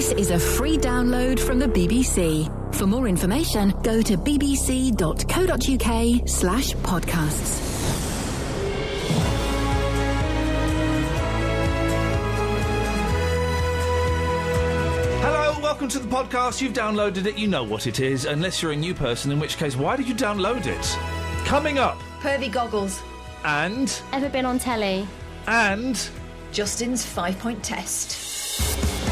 This is a free download from the BBC. For more information, go to bbc.co.uk/podcasts. Welcome to the podcast. You've downloaded it, you know what it is, unless you're a new person, in which case, why did you download it? Coming up. Pervy goggles. And... Ever been on telly? And... Justin's 5-point test.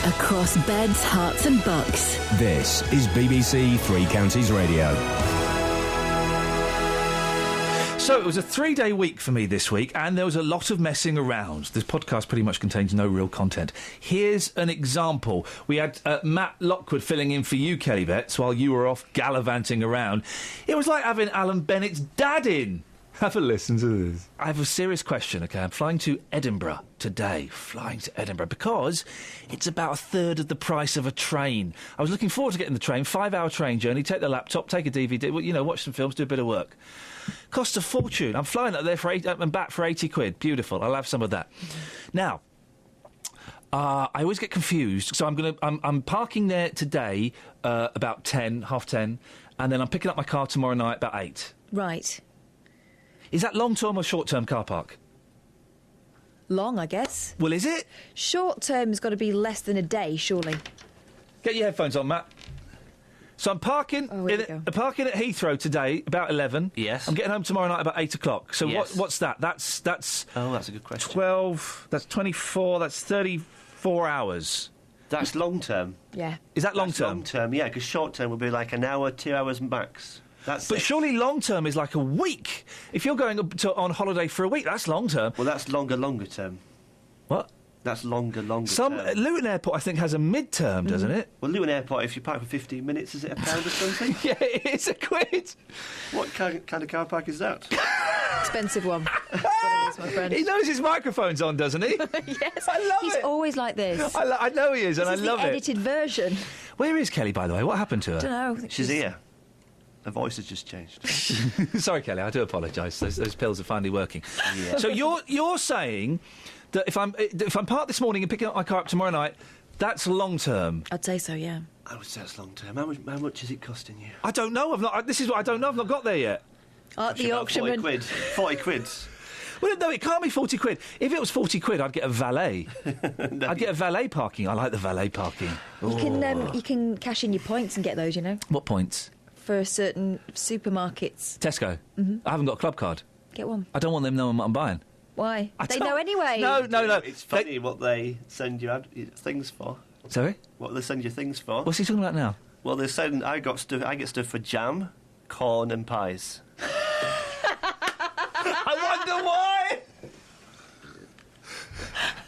Across beds, hearts and bucks. This is BBC Three Counties Radio. So it was a 3-day week for me this week, and there was a lot of messing around. This podcast pretty much contains no real content. Here's an example. We had Matt Lockwood filling in for you, Kelly Betts, while you were off gallivanting around. It was like having Alan Bennett's dad in. Have a listen to this. I have a serious question, OK? I'm flying to Edinburgh today. Because it's about a third of the price of a train. I was looking forward to getting the train, 5-hour train journey, take the laptop, take a DVD, you know, watch some films, do a bit of work. Costs a fortune. I'm flying up there and back for 80 quid. Beautiful. I'll have some of that. Now, I always get confused. So I'm parking there today about 10:30, and then I'm picking up my car tomorrow night about 8. Right. Is that long-term or short-term car park? Long, I guess. Well, is it? Short-term's got to be less than a day, surely. Get your headphones on, Matt. So I'm parking parking at Heathrow today about 11. Yes. I'm getting home tomorrow night about 8 o'clock. So yes. what's that? That's Oh, that's a good question. 12. That's 24. That's 34 hours. That's long term. Yeah. Is that long term? Long term, yeah. Because short term would be like an hour, 2 hours max. But surely long term is like a week. If you're going on holiday for a week, that's long term. Well, that's longer term. What? That's longer term. Luton Airport, I think, has a mid-term, doesn't it? Well, Luton Airport, if you park for 15 minutes, is it £1 or something? Yeah, it's £1. What kind of car park is that? Expensive one. That's what it is, my friend. He knows his microphone's on, doesn't he? Yes. I love He's it. always like this. I know he is, and I love the it. edited version. Where is Kelly, by the way? What happened to her? I don't know. She's here. Her voice has just changed. Sorry, Kelly, I do apologise. Those pills are finally working. Yeah. So you're saying that if I'm parked this morning and picking up my car up tomorrow night, that's long term. I'd say so, yeah. I would say that's long term. How much is it costing you? I don't know. This is what I don't know. I've not got there yet. The auction 40 quid. 40 quid. Well, no, it can't be 40 quid. If it was 40 quid, I'd get a valet. I'd get a valet parking. I like the valet parking. You can cash in your points and get those, you know. What points? For certain supermarkets. Tesco. Mm-hmm. I haven't got a club card. Get one. I don't want them knowing what I'm buying. Why? They know anyway. No. It's funny what they send you things for. Sorry? What they send you things for. What's he talking about now? Well, they send. I get stuff for jam, corn, and pies. I wonder why.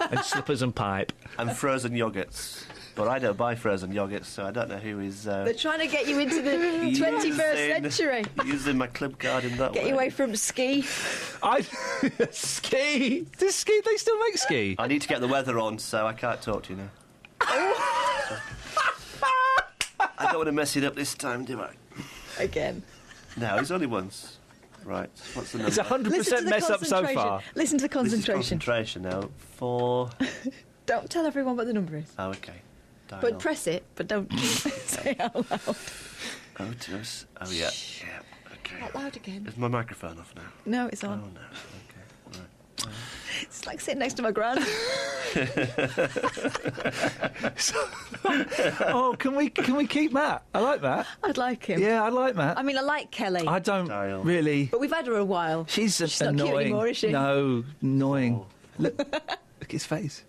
And slippers and pipe. And frozen yogurts. But I don't buy frozen yogurts, so I don't know who is... They're trying to get you into the 21st century. Using my club card in that way. Get you away from ski. Ski? Does ski? They still make ski? I need to get the weather on, so I can't talk to you now. I don't want to mess it up this time, do I? Again. No, it's only once. Right, what's the number? It's 100% mess up so far. Listen to the concentration. This is concentration now. 4... Don't tell everyone what the number is. Oh, OK. Dial. But press it, but don't say it out loud. Oh, yeah. Yeah, OK. Out loud again. Is my microphone off now? No, it's on. Oh, no. OK, right. It's like sitting next to my gran. Can we keep Matt? I like Matt. I'd like him. Yeah, I like Matt. I mean, I like Kelly. I don't really. But we've had her a while. She's not annoying. cute anymore, is she? No, annoying. Oh. Look at his face.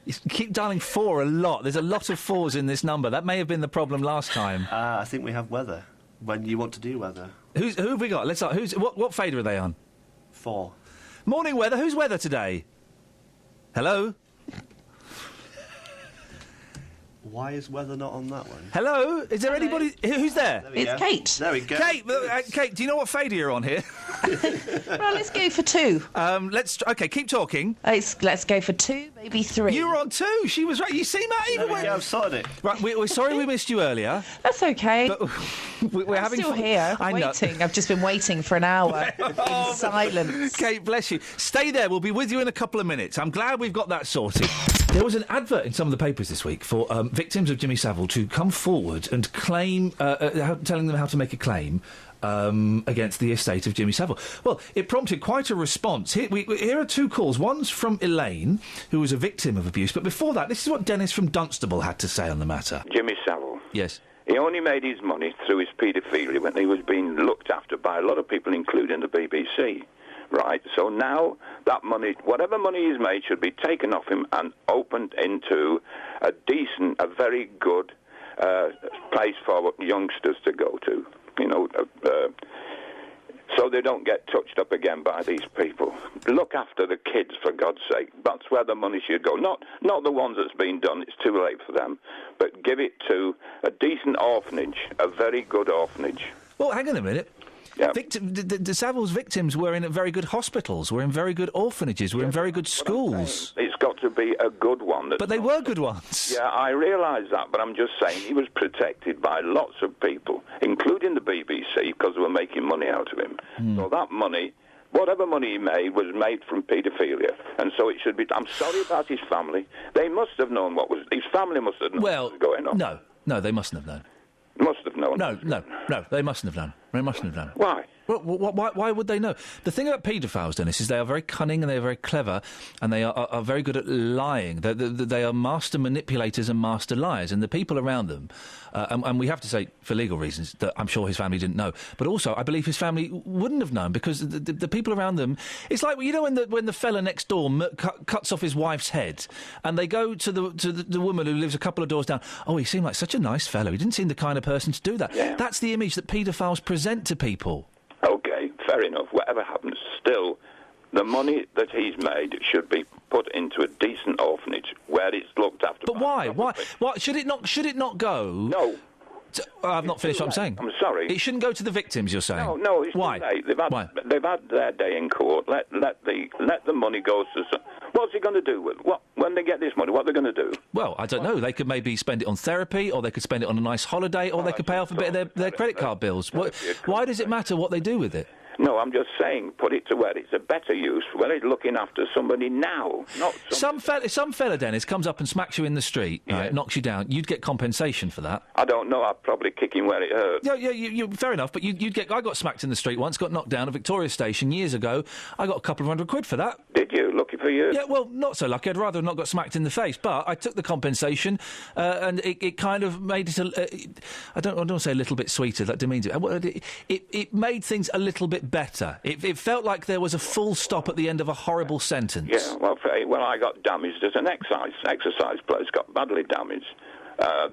You keep dialing 4 a lot. There's a lot of 4s in this number. That may have been the problem last time. I think we have weather. When you want to do weather. Who have we got? Let's start. What fader are they on? 4. Morning weather. Who's weather today? Hello? Why is weather not on that one? Hello? Is there anybody... Who's there? It's Kate. There we go. Kate, do you know what fader you're on here? Well, let's go for 2. OK, keep talking. Let's go for 2, maybe 3. You were on 2. She was right. You see, Matt? Even when... I've sorted it. Right, we're sorry we missed you earlier. That's OK. But we're I'm having still fun. here, I know. waiting. I've just been waiting for an hour in silence. Kate, bless you. Stay there. We'll be with you in a couple of minutes. I'm glad we've got that sorted. There was an advert in some of the papers this week for victims of Jimmy Savile to come forward and claim, telling them how to make a claim against the estate of Jimmy Savile. Well, it prompted quite a response. Here are 2 calls. One's from Elaine, who was a victim of abuse. But before that, this is what Dennis from Dunstable had to say on the matter. Jimmy Savile. Yes. He only made his money through his paedophilia when he was being looked after by a lot of people, including the BBC. Right, so now that money, whatever money he's made, should be taken off him and opened into a very good place for youngsters to go to, so they don't get touched up again by these people. Look after the kids, for God's sake. That's where the money should go. Not the ones that's been done, it's too late for them, but give it to a decent orphanage, a very good orphanage. Well, hang on a minute. Yeah. The Savile's victims were in very good hospitals, were in very good orphanages, were in very good schools. It's got to be a good one. But they were good ones. Yeah, I realise that, but I'm just saying he was protected by lots of people, including the BBC, because they were making money out of him. So that money, whatever money he made, was made from paedophilia, and so it should be... I'm sorry about his family. They must have known his family must have known what was going on. No, they mustn't have known. Must have known. No, they mustn't have known. They mustn't have known. Why? Well, why would they know? The thing about paedophiles, Dennis, is they are very cunning and they are very clever and they are very good at lying. They are master manipulators and master liars, and the people around them, and we have to say, for legal reasons, that I'm sure his family didn't know, but also I believe his family wouldn't have known, because the people around them, it's like, when the fella next door cuts off his wife's head and they go to the woman who lives a couple of doors down, oh, he seemed like such a nice fellow, he didn't seem the kind of person to do that. Yeah. That's the image that paedophiles present to people. OK, fair enough. Whatever happens, still, the money that he's made should be put into a decent orphanage where it's looked after. But why? Why should it not go? No. I've not finished what I'm saying. I'm sorry. It shouldn't go to the victims, you're saying? No. It's why? Too late. Why? They've had their day in court. Let the money go to... What's he going to do with when they get this money? What are they going to do? Well, I don't know. They could maybe spend it on therapy, or they could spend it on a nice holiday, or they could pay off a bit of their credit card bills. Why does it matter what they do with it? No, I'm just saying, put it to where it's a better use, where it's looking after somebody now, not some fella, Dennis, comes up and smacks you in the street, right, knocks you down. You'd get compensation for that. I don't know. I'd probably kick him where it hurts. Yeah, fair enough. But you'd get. I got smacked in the street once. Got knocked down at Victoria Station years ago. I got a couple of £100 for that. Did you? Lucky for you. Yeah, well, not so lucky. I'd rather have not got smacked in the face. But I took the compensation, and it kind of made it. I don't want to say a little bit sweeter. That demeans it. It made things a little bit better. It felt like there was a full stop at the end of a horrible sentence. Yeah, well, I got damaged at an exercise place, got badly damaged.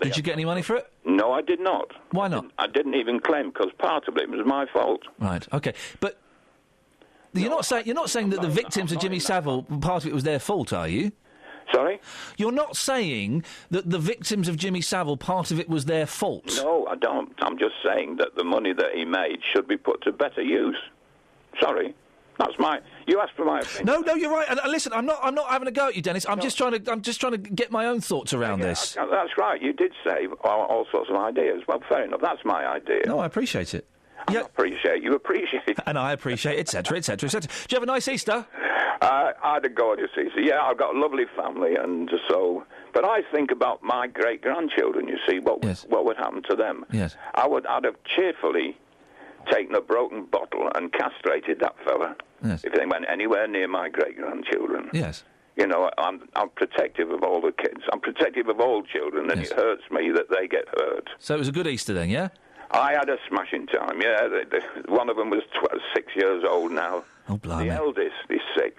Did you get any money for it? No, I did not. Why not? I didn't even claim, because part of it was my fault. Right, OK. But you're not saying that the victims of Jimmy Savile, part of it was their fault, are you? Sorry? You're not saying that the victims of Jimmy Savile, part of it was their fault? No, I don't. I'm just saying that the money that he made should be put to better use. Sorry, you asked for my opinion. No, you're right. And listen, I'm not having a go at you, Dennis. I'm just trying to get my own thoughts around this. That's right. You did say all sorts of ideas. Well, fair enough. That's my idea. No, I appreciate it. I appreciate you. Appreciate it. And I appreciate etc. etc. etc. Do you have a nice Easter? I had a gorgeous Easter. Yeah, I've got a lovely family, and so. But I think about my great grandchildren. You see, what would happen to them? Yes. I'd have cheerfully taken a broken bottle and castrated that fella if they went anywhere near my great-grandchildren. Yes. You know, I'm protective of all the kids. I'm protective of all children, and it hurts me that they get hurt. So it was a good Easter then, yeah? I had a smashing time, yeah. One of them was 6 years old now. Oh, blimey. The eldest is 6.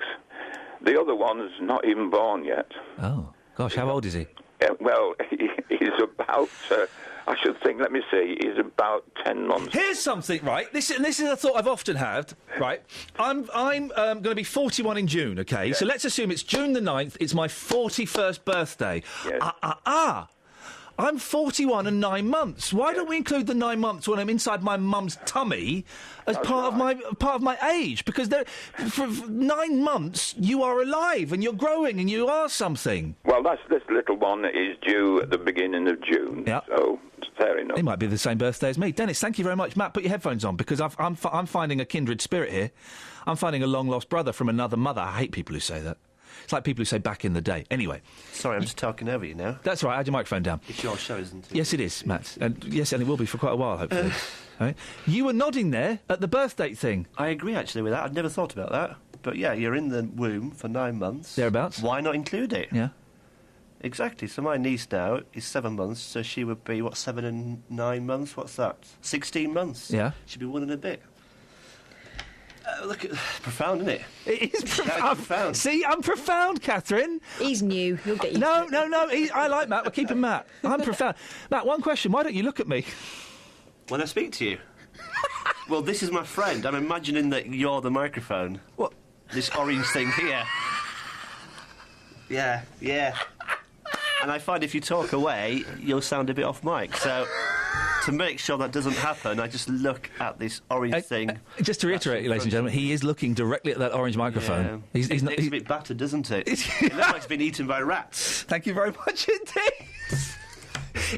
The other one's not even born yet. Oh, gosh, how old is he? Well, he's about... I should think, let me see, he's about 10 months. Here's something, right? This is a thought I've often had, right? I'm going to be 41 in June, OK? Yeah. So let's assume it's June the 9th, it's my 41st birthday. Yes. I'm 41 and 9 months. Why don't we include the 9 months when I'm inside my mum's tummy as part of my age? Because for 9 months you are alive and you're growing and you are something. Well, this little one is due at the beginning of June. Yeah. So fair enough. It might be the same birthday as me. Dennis, thank you very much. Matt, put your headphones on because I'm finding a kindred spirit here. I'm finding a long-lost brother from another mother. I hate people who say that. It's like people who say back in the day. Anyway. Sorry, I'm just talking over you now. That's right, I had your microphone down. It's your show, isn't it? Yes, it is, Matt. And yes, and it will be for quite a while, hopefully. Right. You were nodding there at the birth date thing. I agree, actually, with that. I'd never thought about that. But, yeah, you're in the womb for 9 months. Thereabouts. Why not include it? Yeah. Exactly. So my niece now is 7 months, so she would be, 7 and 9 months? What's that? 16 months. Yeah. She'd be 1 and a bit. Look at profound, isn't it? It is profound. See, I'm profound, Catherine. He's new. He'll get you. No. I like Matt. We're keeping Matt. I'm profound. Matt, one question. Why don't you look at me? When I speak to you. Well, this is my friend. I'm imagining that you're the microphone. What? This orange thing here. Yeah. And I find if you talk away, you'll sound a bit off mic. So, to make sure that doesn't happen, I just look at this orange thing. Just to reiterate, ladies and gentlemen, he is looking directly at that orange microphone. Yeah. He's It's a bit battered, doesn't it? It looks like it's been eaten by rats. Thank you very much indeed.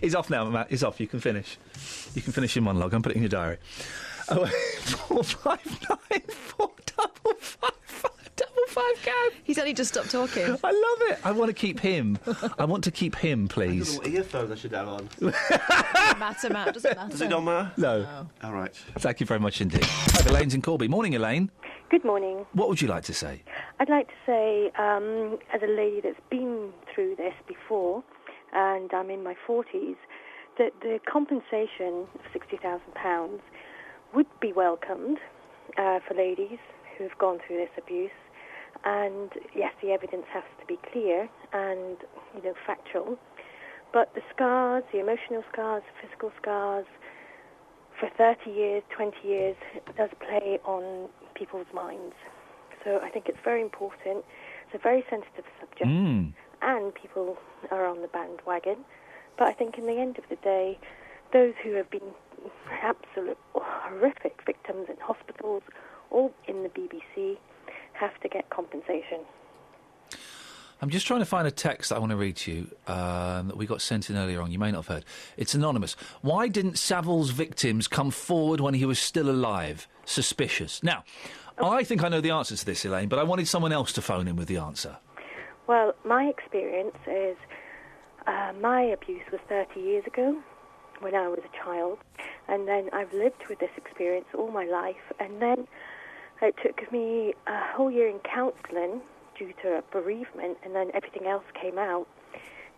He's off now, Matt. He's off. You can finish. You can finish your monologue. I'm putting it in your diary. 08459 455 Gav. He's only just stopped talking. I love it. I want to keep him. Please. What earphones I should have on. Doesn't matter. Does it not matter? No. All right. Thank you very much indeed. Hi, Elaine's in Corby. Morning, Elaine. Good morning. What would you like to say? I'd like to say, as a lady that's been through this before, and I'm in my 40s, that the compensation of £60,000 would be welcomed for ladies who have gone through this abuse. And yes, the evidence has to be clear and, factual. But the scars, the emotional scars, the physical scars, for 30 years, 20 years, it does play on people's minds. So I think it's very important. It's a very sensitive subject, and people are on the bandwagon. But I think in the end of the day, those who have been absolute horrific victims in hospitals or in the BBC have to get compensation. I'm just trying to find a text that I want to read to you that we got sent in earlier on. You may not have heard. It's anonymous. Why didn't Savile's victims come forward when he was still alive? Suspicious. Now, I think I know the answer to this, Elaine, but I wanted someone else to phone in with the answer. Well, my experience is my abuse was 30 years ago when I was a child, and then I've lived with this experience all my life, and then it took me a whole year in counselling due to a bereavement, and then everything else came out,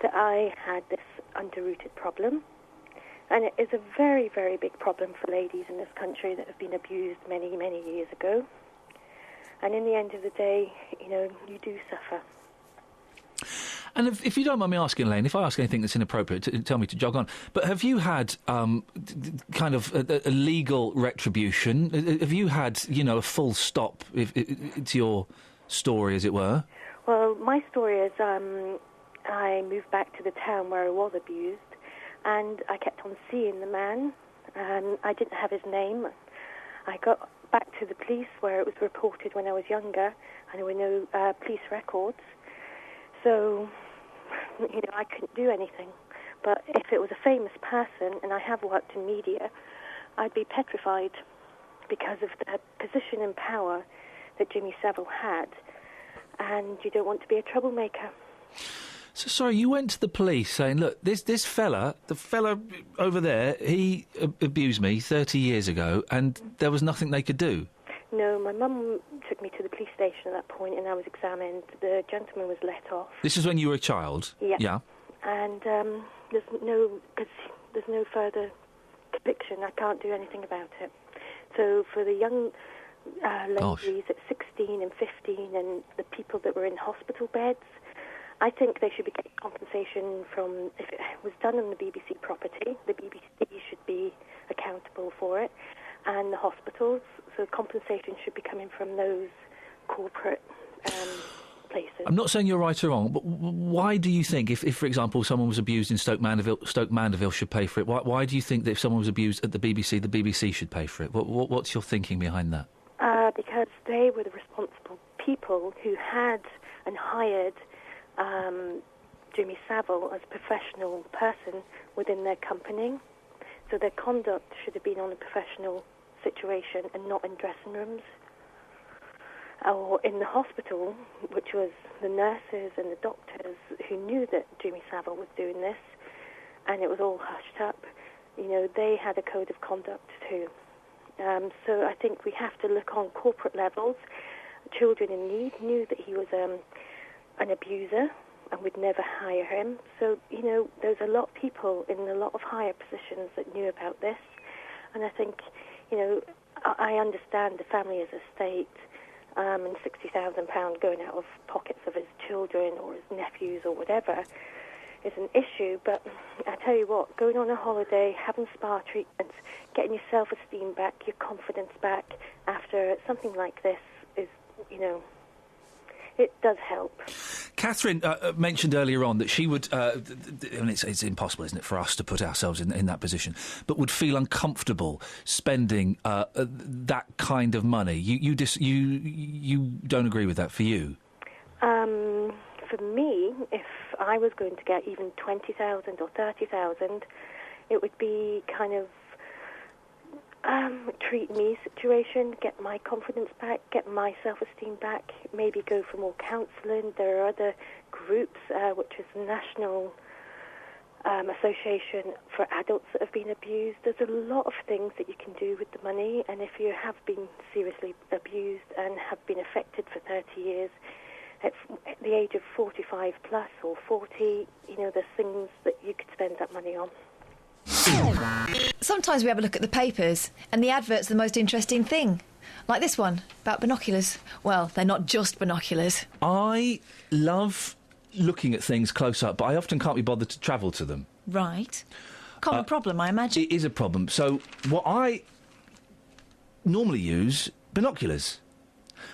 that I had this underrooted problem. And it is a very, very big problem for ladies in this country that have been abused many, many years ago. And in the end of the day, you do suffer. And if you don't mind me asking, Elaine, if I ask anything that's inappropriate, tell me to jog on. But have you had kind of a legal retribution? Have you had, a full stop to your story, as it were? Well, my story is I moved back to the town where I was abused, and I kept on seeing the man, and I didn't have his name. I got back to the police where it was reported when I was younger, and there were no police records. So, I couldn't do anything. But if it was a famous person, and I have worked in media, I'd be petrified because of the position and power that Jimmy Savile had, and you don't want to be a troublemaker. So, sorry, you went to the police saying, look, this fella, the fella over there, he abused me 30 years ago, and there was nothing they could do? No, my mum took me to the police station at that point, and I was examined. The gentleman was let off. This is when you were a child? Yeah. Yeah. And there's no further conviction. I can't do anything about it. So for the young ladies at 16 and 15 and the people that were in hospital beds, I think they should be getting compensation from, if it was done on the BBC property, the BBC should be accountable for it, and the hospitals. So compensation should be coming from those corporate places. I'm not saying you're right or wrong, but why do you think, if for example, someone was abused in Stoke Mandeville should pay for it? Why do you think that if someone was abused at the BBC should pay for it? What's your thinking behind that? Because they were the responsible people who had and hired Jimmy Savile as a professional person within their company. So their conduct should have been on a professional situation and not in dressing rooms. Or in the hospital, which was the nurses and the doctors who knew that Jimmy Savile was doing this, and it was all hushed up. You know, they had a code of conduct too. So I think we have to look on corporate levels. Children in Need knew that he was an abuser and would never hire him. So, you know, there's a lot of people in a lot of higher positions that knew about this. And I think, you know, I understand the family as a state, and £60,000 going out of pockets of his children or his nephews or whatever is an issue. But I tell you what, going on a holiday, having spa treatments, getting your self-esteem back, your confidence back after something like this is, you know, it does help. Catherine mentioned earlier on that she would, and it's impossible, isn't it, for us to put ourselves in that position, but would feel uncomfortable spending that kind of money. You don't agree with that, for you? For me, if I was going to get even 20,000 or 30,000, it would be kind of treat me situation, get my confidence back, get my self-esteem back, maybe go for more counselling. There are other groups, which is the National Association for Adults that have been abused. There's a lot of things that you can do with the money, and if you have been seriously abused and have been affected for 30 years, at the age of 45 plus or 40, you know, there's things that you could spend that money on. Sometimes we have a look at the papers and the advert's the most interesting thing. Like this one, about binoculars. Well, they're not just binoculars. I love looking at things close up, but I often can't be bothered to travel to them. Right. Common problem, I imagine. It is a problem. So what I normally use, binoculars.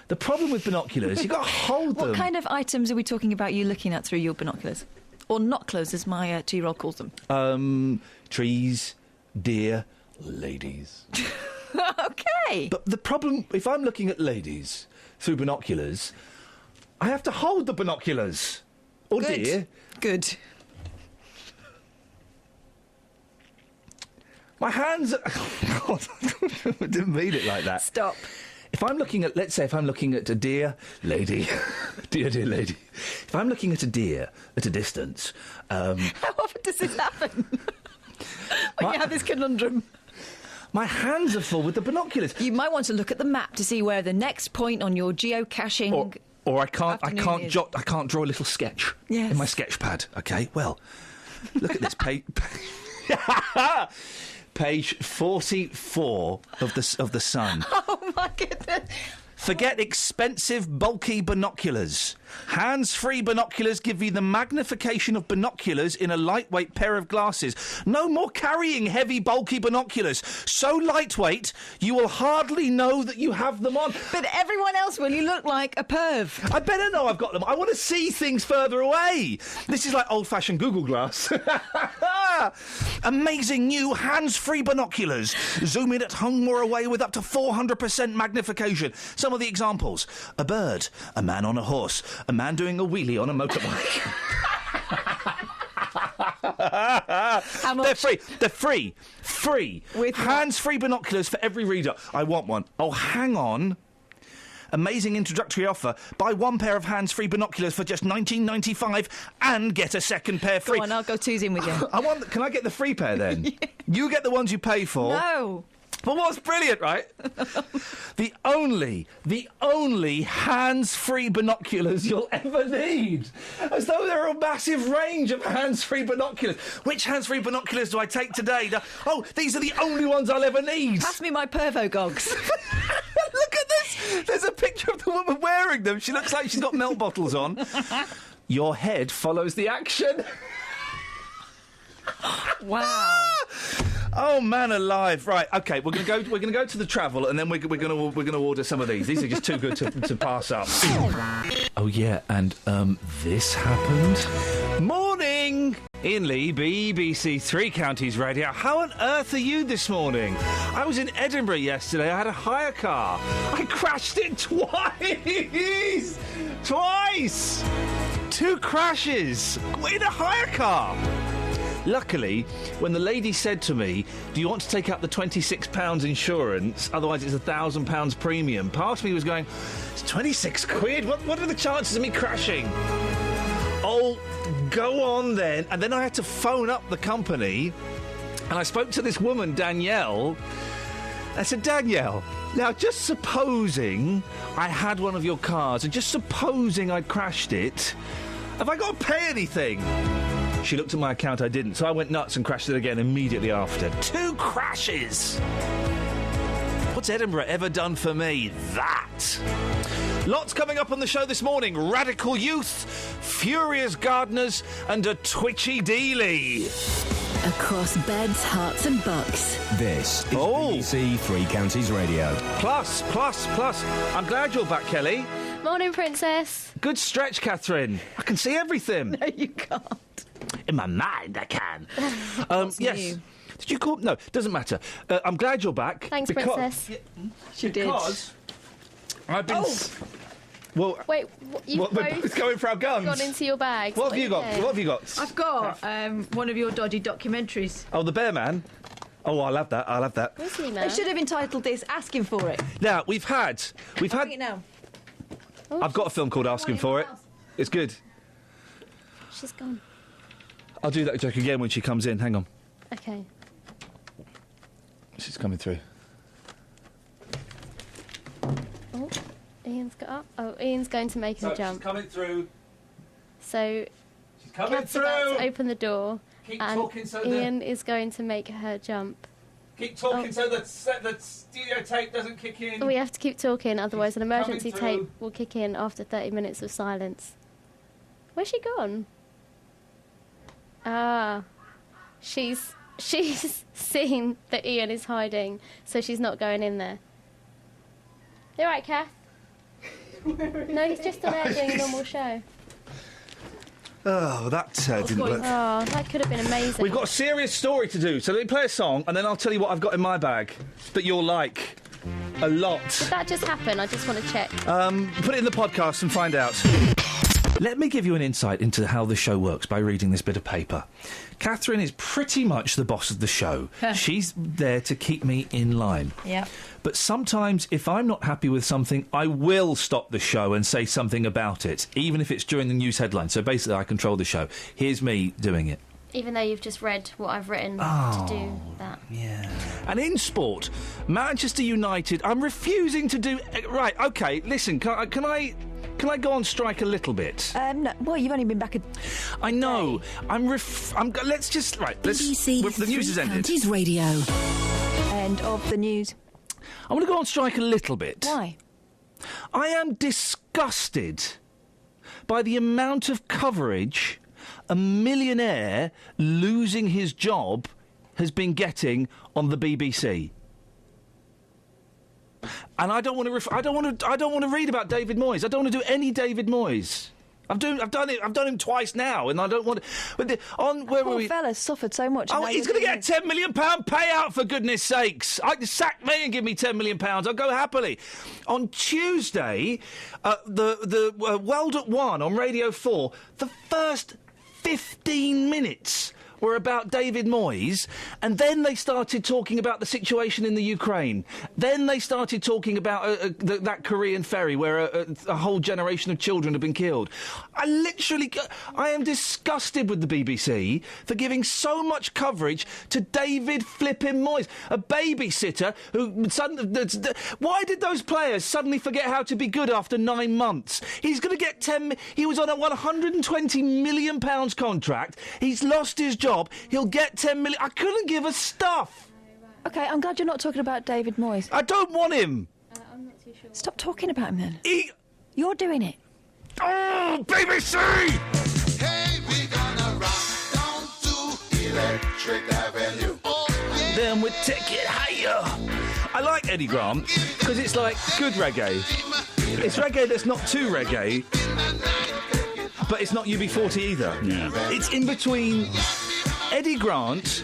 The problem with binoculars, you've got to hold them. What kind of items are we talking about you looking at through your binoculars? Or knotlers, as my 2-year-old calls them. Trees, deer, ladies. OK. But the problem, if I'm looking at ladies through binoculars, I have to hold the binoculars. Or Good. deer. Good. My hands are... God, I didn't mean it like that. Stop. If I'm looking at, let's say if I'm looking at a deer lady, dear lady, if I'm looking at a deer at a distance... How often does this happen? When you have this conundrum? My hands are full with the binoculars. You might want to look at the map to see where the next point on your geocaching... Or I can't draw a little sketch in my sketch pad. Okay, well, look at this page. Page 44 of the Sun. Oh my goodness! Forget expensive, bulky binoculars. Hands-free binoculars give you the magnification of binoculars in a lightweight pair of glasses. No more carrying heavy, bulky binoculars. So lightweight, you will hardly know that you have them on. But everyone else will. You look like a perv. I better know I've got them. I want to see things further away. This is like old-fashioned Google Glass. Amazing new hands-free binoculars. Zoom in at home or away with up to 400% magnification. Some of the examples. A bird, a man on a horse, a man doing a wheelie on a motorbike. How much? They're free. Free. With hands-free binoculars for every reader. I want one. Oh, hang on. Amazing introductory offer. Buy one pair of hands-free binoculars for just $19.95 and get a second pair free. Go on, I'll go twos in with you. Can I get the free pair then? Yeah. You get the ones you pay for. No. But what's brilliant, right? The only hands-free binoculars you'll ever need. As though there are a massive range of hands-free binoculars. Which hands-free binoculars do I take today? These are the only ones I'll ever need. Pass me my pervo gogs. Look at this. There's a picture of the woman wearing them. She looks like she's got milk bottles on. Your head follows the action. Wow. Oh man, alive! Right, okay, we're gonna go to the travel, and then we're gonna order some of these. These are just too good to pass up. Oh yeah, and this happened. Morning, Iain Lee, BBC Three Counties Radio. How on earth are you this morning? I was in Edinburgh yesterday. I had a hire car. I crashed it twice. Twice. 2 crashes in a hire car. Luckily, when the lady said to me, do you want to take out the £26 insurance, otherwise it's £1,000 premium, part of me was going, it's 26 quid? What are the chances of me crashing? Oh, go on then. And then I had to phone up the company, and I spoke to this woman, Danielle. I said, Danielle, now just supposing I had one of your cars, and just supposing I'd crashed it, have I got to pay anything? She looked at my account, I didn't, so I went nuts and crashed it again immediately after. 2 crashes! What's Edinburgh ever done for me? That! Lots coming up on the show this morning. Radical youth, furious gardeners, and a twitchy dealie. Across beds, hearts and bucks. This is BBC Three Counties Radio. Plus. I'm glad you're back, Kelly. Morning, Princess. Good stretch, Catherine. I can see everything. No, you can't. In my mind, I can. What's yes. new? Did you call? No, doesn't matter. I'm glad you're back. Thanks, Princess. She did. Because I've been... Well, wait, you've it's going for our guns. gone into your bags. What have you got? What have you got? I've got one of your dodgy documentaries. Oh, the Bear Man. Oh, I'll have that. Where's he now? They should have entitled this "Asking for It." Now we've had. Bring it now. Oh, I've got a film called Asking for It. It's good. she's gone. I'll do that joke again when she comes in. Hang on. Okay. She's coming through. Oh, Ian's got up. Oh, Ian's going to make her jump. She's coming through. So, She's coming Kat's about through. to open the door, Keep and talking so Ian is going to make her jump. Keep talking so the studio tape doesn't kick in. We have to keep talking, otherwise an emergency coming through. tape will kick in after 30 minutes of silence. Where's she gone? Ah, she's seen that Ian is hiding, so she's not going in there. You all right, Kath? No, he's just on there doing a normal show. Oh, that didn't work. Oh, that could have been amazing. We've got a serious story to do, so let me play a song, and then I'll tell you what I've got in my bag that you'll like a lot. Did that just happen? I just want to check. Put it in the podcast and find out. Let me give you an insight into how the show works by reading this bit of paper. Catherine is pretty much the boss of the show. She's there to keep me in line. Yeah. But sometimes, if I'm not happy with something, I will stop the show and say something about it, even if it's during the news headline. So basically, I control the show. Here's me doing it. Even though you've just read what I've written to do that. Yeah. And in sport, Manchester United, I'm refusing to do... Right, OK, listen, can I go on strike a little bit? No, well, you've only been back a... I know. Let's just... Right, BBC the news has ended. Counties Radio. End of the news. I want to go on strike a little bit. Why? I am disgusted by the amount of coverage a millionaire losing his job has been getting on the BBC. And I don't want to read about David Moyes. I don't want to do any David Moyes. I've done him twice now, and I don't want to. Poor fella suffered so much. Oh, he's going to get a £10 million payout, for goodness sakes. Sack me and give me £10 million. I'll go happily. On Tuesday, the World at One on Radio 4, the first 15 minutes were about David Moyes, and then they started talking about the situation in the Ukraine. Then they started talking about that Korean ferry where a whole generation of children have been killed. I am disgusted with the BBC for giving so much coverage to David flipping Moyes, a babysitter who suddenly... Why did those players suddenly forget how to be good after 9 months? He's going to get He was on a £120 million contract. He's lost his job. He'll get 10 million. I couldn't give a stuff. OK, I'm glad you're not talking about David Moyes. I don't want him. I'm not too sure. Stop talking about him then. You're doing it. Oh, BBC! Hey, we gonna rock down to Electric Avenue. Oh, yeah. would take it higher. I like Eddie Grant because it's like good reggae. It's reggae that's not too reggae, but it's not UB40 either. Yeah. It's in between. Eddie Grant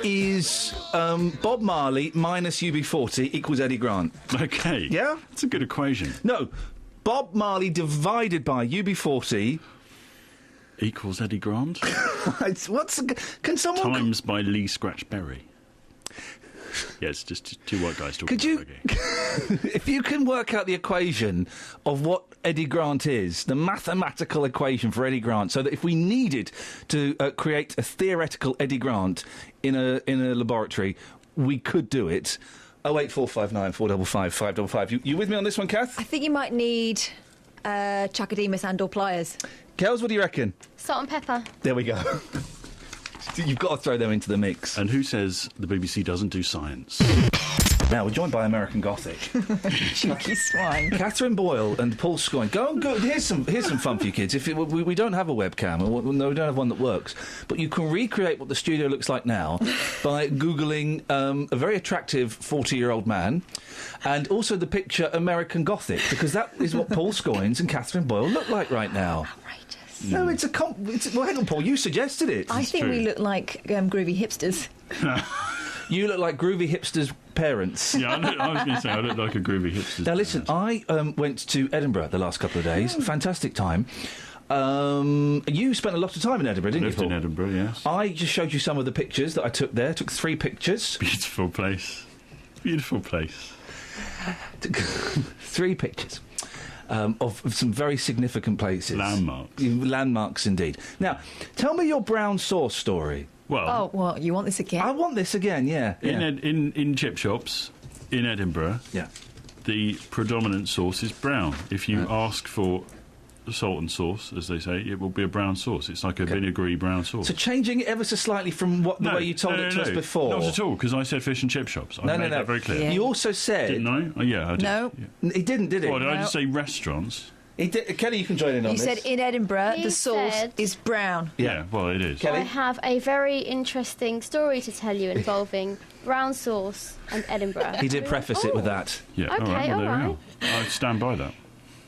is Bob Marley minus UB40 equals Eddie Grant. Okay. Yeah? That's a good equation. No, Bob Marley divided by UB40 equals Eddie Grant. Can someone times by Lee Scratch Perry. Yeah, it's just two white guys talking about reggae. If you can work out the equation of what Eddie Grant is, the mathematical equation for Eddie Grant, so that if we needed to create a theoretical Eddie Grant in a laboratory, we could do it. 08459 455 555. You with me on this one, Kath? I think you might need Chakademus and/or pliers. Kels, what do you reckon? Salt and pepper. There we go. You've got to throw them into the mix. And who says the BBC doesn't do science? Now, we're joined by American Gothic. Cheeky swine. Catherine Boyle and Paul Scoyne. Go. Here's some fun for you kids. We don't have a webcam, we don't have one that works, but you can recreate what the studio looks like now by Googling a very attractive 40-year-old man and also the picture American Gothic, because that is what Paul Scoynes and Catherine Boyle look like right now. No, it's well, hang on, Paul. You suggested it. I think we look like groovy hipsters. You look like groovy hipsters' parents. Yeah, I was going to say I look like a groovy hipster. Now listen, I went to Edinburgh the last couple of days. Fantastic time. You spent a lot of time in Edinburgh, didn't you, Paul? Lived in Edinburgh, yes. I just showed you some of the pictures that I took there. Took 3 pictures. Beautiful place. Beautiful place. 3 pictures. Of some very significant places. Landmarks. Landmarks, indeed. Now, tell me your brown sauce story. Well, what? You want this again? I want this again, yeah. In chip shops in Edinburgh, the predominant sauce is brown. If you ask for salt and sauce, as they say, it will be a brown sauce. It's like a vinegary brown sauce. So changing it ever so slightly from the way you told it to us before. Not at all, because I said fish and chip shops. I made that very clear. Yeah. You also said... Didn't I? Oh, yeah, I did. No. Yeah. He didn't, did he? Well, did I just say restaurants? He did. Kelly, you can join in on this. You said in Edinburgh the sauce is brown. Yeah, well, it is. I have a very interesting story to tell you involving brown sauce and Edinburgh. He did preface it with that. Yeah, Okay, all right. all right. I stand by that.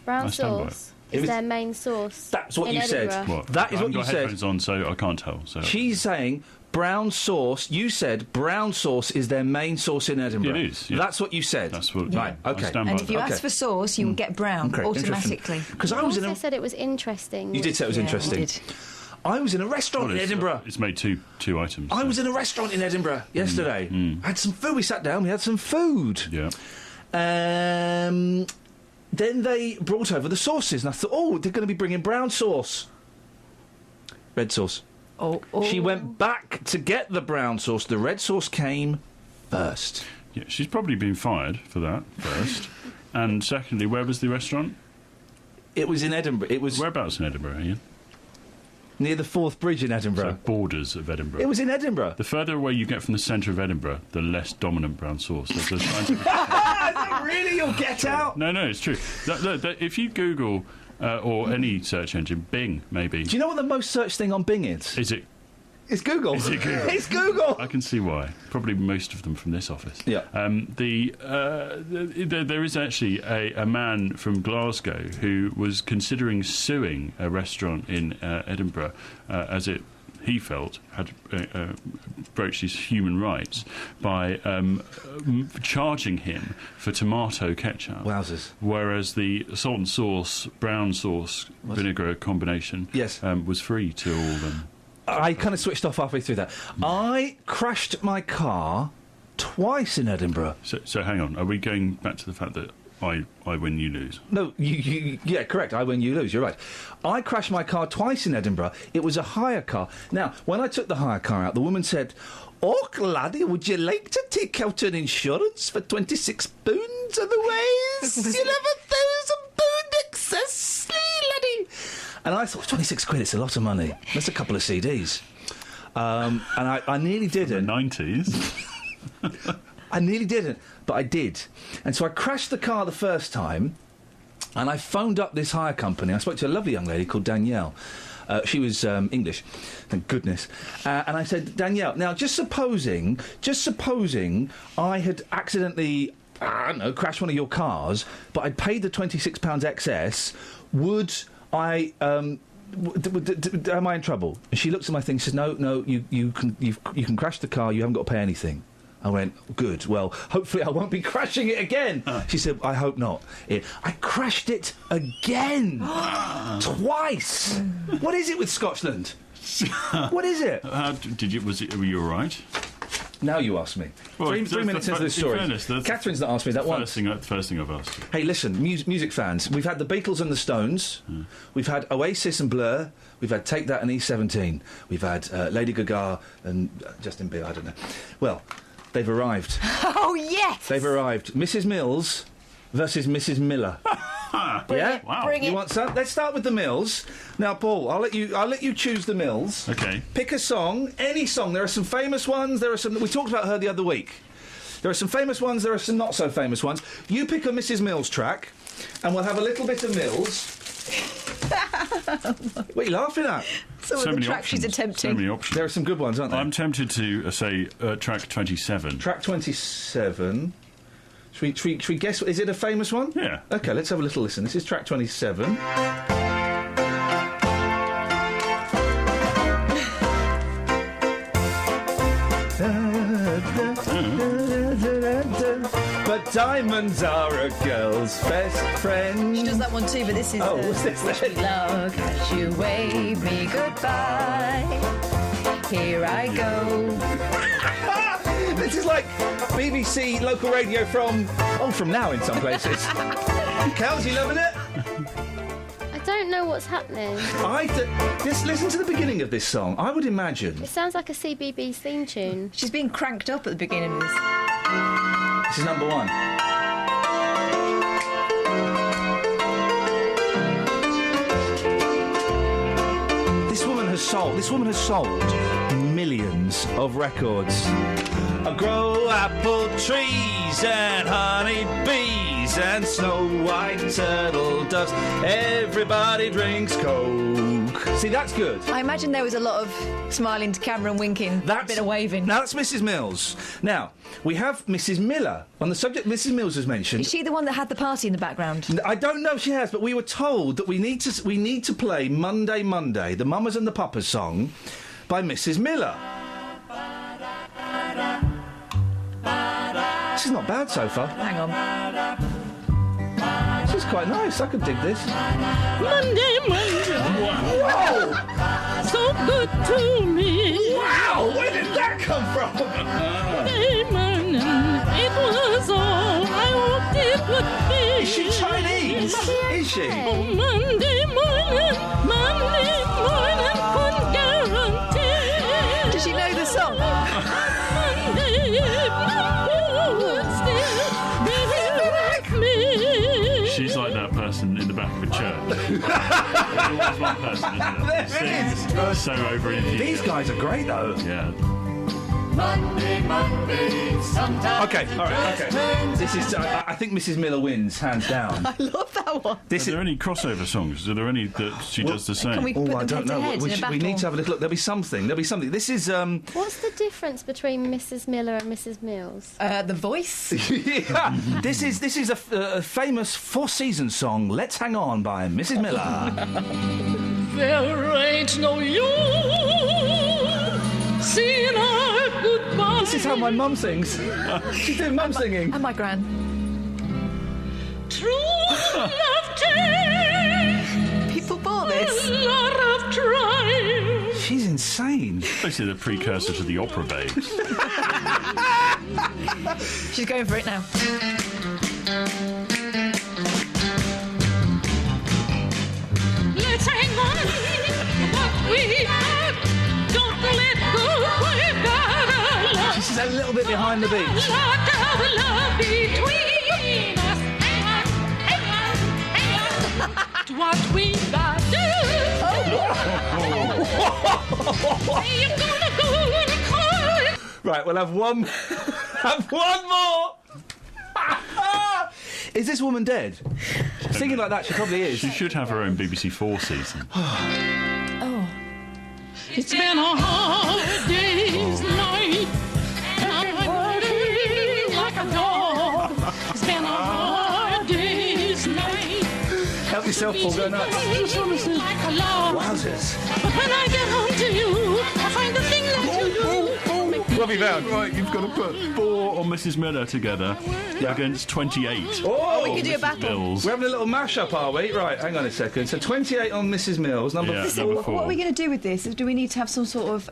Brown sauce is their main sauce. That's what in you Edinburgh. said. What? That is what you I've got headphones on, so I can't tell. So. She's saying brown sauce. You said brown sauce is their main sauce in Edinburgh. It is. Yeah. That's what you said. That's what. Right. Okay. I stand by And if you that. ask for sauce, you will get brown Okay, automatically. Because I was in also a. said it was interesting. You did say it was interesting. You did. I was in a restaurant in Edinburgh. It's made two items. I was in a restaurant in Edinburgh yesterday. Had some food. We sat down. We had some food. Yeah. Then they brought over the sauces, and I thought, oh, they're going to be bringing brown sauce. Red sauce. Oh. She went back to get the brown sauce. The red sauce came first. Yeah, she's probably been fired for that first. And secondly, where was the restaurant? It was in Edinburgh. It was whereabouts in Edinburgh, Ian? Near the Forth Bridge in Edinburgh. So borders of Edinburgh. It was in Edinburgh. The further away you get from the centre of Edinburgh, the less dominant brown sauce. There's a scientific Really? You'll get out? No, it's true. If you Google or any search engine, Bing, maybe. Do you know what the most searched thing on Bing is? Is it? It's Google. Is it Google? It's Google. I can see why. Probably most of them from this office. Yeah. There is actually a man from Glasgow who was considering suing a restaurant in Edinburgh as he felt had broached his human rights by charging him for tomato ketchup. Wowzers. Whereas the salt and sauce, brown sauce, vinegar combination was free to all of them. I kind of switched off halfway through that. I crashed my car twice in Edinburgh. So hang on, are we going back to the fact that I win, you lose? No, yeah, correct. I win, you lose. You're right. I crashed my car twice in Edinburgh. It was a hire car. Now, when I took the hire car out, the woman said, "Oh, laddie, would you like to take out an insurance for 26 pounds? Otherwise, you'll have £1,000 excess, laddie." And I thought, 26 quid, it's a lot of money. That's a couple of CDs. And I nearly didn't. The 90s. I nearly didn't, but I did. And so I crashed the car the first time, and I phoned up this hire company. I spoke to a lovely young lady called Danielle. She was English, thank goodness. And I said, Danielle, now just supposing I had accidentally, I don't know, crashed one of your cars, but I'd paid the £26 excess, would I... am I in trouble? And she looks at my thing and says, no, you can crash the car, you haven't got to pay anything. I went, good, well, hopefully I won't be crashing it again. She said, I hope not. I crashed it again. Twice. What is it with Scotland? What is it? Were you all right? Now you ask me. Well, three minutes into this story. Catherine's not asked me that once. First thing I've asked you. Hey, listen, music fans. We've had the Beatles and the Stones. We've had Oasis and Blur. We've had Take That and E17. We've had Lady Gaga and Justin Bieber. I don't know. Well, they've arrived. Oh, yes! They've arrived. Mrs. Mills versus Mrs. Miller. Yeah? Wow. Bring You it. want some? Let's start with the Mills. Now, Paul, I'll let you choose the Mills. Okay. Pick a song, any song. There are some famous ones. There are some. We talked about her the other week. There are some famous ones. There are some not so famous ones. You pick a Mrs. Mills track, and we'll have a little bit of Mills. What are you laughing at? Some of the tracks she's attempting. So many options. There are some good ones, aren't there? I'm tempted to say track 27. Track 27. Should we guess? Is it a famous one? Yeah. OK, let's have a little listen. This is track 27. But diamonds are a girl's best friend. She does that one too, but this is... Oh, what's this then? Love, as you wave me goodbye. Here I go. This is like BBC local radio from now in some places. Kels, you loving it? I don't know what's happening. Just listen to the beginning of this song. I would imagine. It sounds like a CBeebies theme tune. She's being cranked up at the beginning of this. This is number one. This woman has sold millions of records. I grow apple trees and honey bees and snow white turtle doves. Everybody drinks Coke. See, that's good. I imagine there was a lot of smiling to camera and winking. A bit of waving. Now, that's Mrs. Mills. Now, we have Mrs. Miller. On the subject Mrs. Mills has mentioned... Is she the one that had the party in the background? I don't know if she has, but we were told that we need to play Monday, Monday, the Mamas and the Papas song by Mrs. Miller. This is not bad so far. Hang on. This is quite nice. I could dig this. Monday, Monday. Whoa! So good to me. Wow! Where did that come from? Monday morning, it was all I hoped it would be. Is she Chinese? Is she? Oh, Monday morning, couldn't guarantee. Does she know the song? Monday evening, would still be with me. She's like that person in the back of a church. There's always one person, isn't there? So over in These guys are great, though. Yeah. Monday, sometimes. Okay, all right, okay. This is. I think Mrs. Miller wins, hands down. I love that one. Are there any crossover songs? Are there any that she does the same? Can we put them I don't know. head-to-head in a battle? We need to have a little look. There'll be something. This is. What's the difference between Mrs. Miller and Mrs. Mills? The voice. Yeah. This is a famous Four-Seasons song. Let's Hang On by Mrs. Miller. There ain't no use seeing our goodbye. This is how my mum sings. She's doing mum singing. And my gran. True love takes People bought this. a lot of trying. She's insane. Basically the precursor to the opera babes. She's going for it now. Let's hang on. What we have, don't let go. We've got a lot. She's a little bit behind the beats. Lot of love between us. Hang on. What we got to do. You're gonna go and call it. Right, we'll have one. Have one more. Is this woman dead? Singing like that, she probably is. She should have her own BBC 4 season. Oh. It's been a hard day's night, and I'm working like a dog. It's been a hard day's night. Help yourself, Paul, go nuts. Like a log. Wowzers. But when I get home to you, I find the thing that you do. What have you found? Right, you've got to put 4 on Mrs. Miller together against 28. Oh, we could do a Mrs. battle. Mills. We're having a little mash-up, are we? Right, hang on a second. So 28 on Mrs. Mills, number Yeah. 4. Number 4. What are we going to do with this? Do we need to have some sort of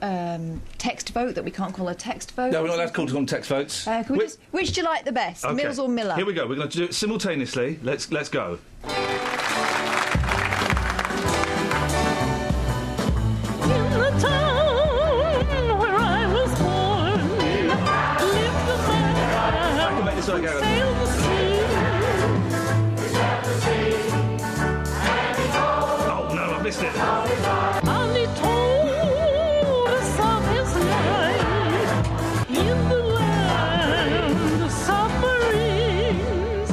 text vote that we can't call a text vote? No, we're not allowed to call them text votes. Can we just, which do you like the best, Okay. Mills or Miller? Here we go. We're going to do it simultaneously. Let's go. In the town where I was born, lived the man I can make this all go. sailed the sea. Oh no, I missed it. And he told us of his life in the land of submarines.